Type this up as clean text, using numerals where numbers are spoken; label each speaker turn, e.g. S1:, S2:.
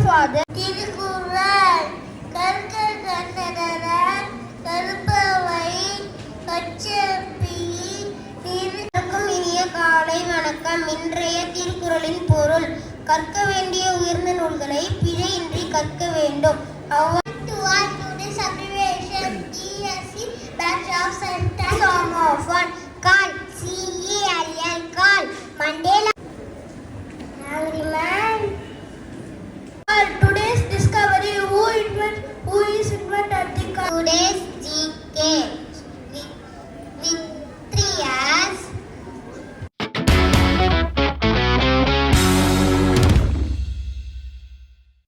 S1: Father.
S2: Thirukkural கற்க கசடர கருப்பவை கச்சப்பி திருக்கும் இனிய காலை வணக்கம். இன்றைய திருக்குறளின் பொருள்: கற்க வேண்டிய உயர்ந்த நூல்களை பிழையின்றி கற்க வேண்டும். Mandela. Angry man.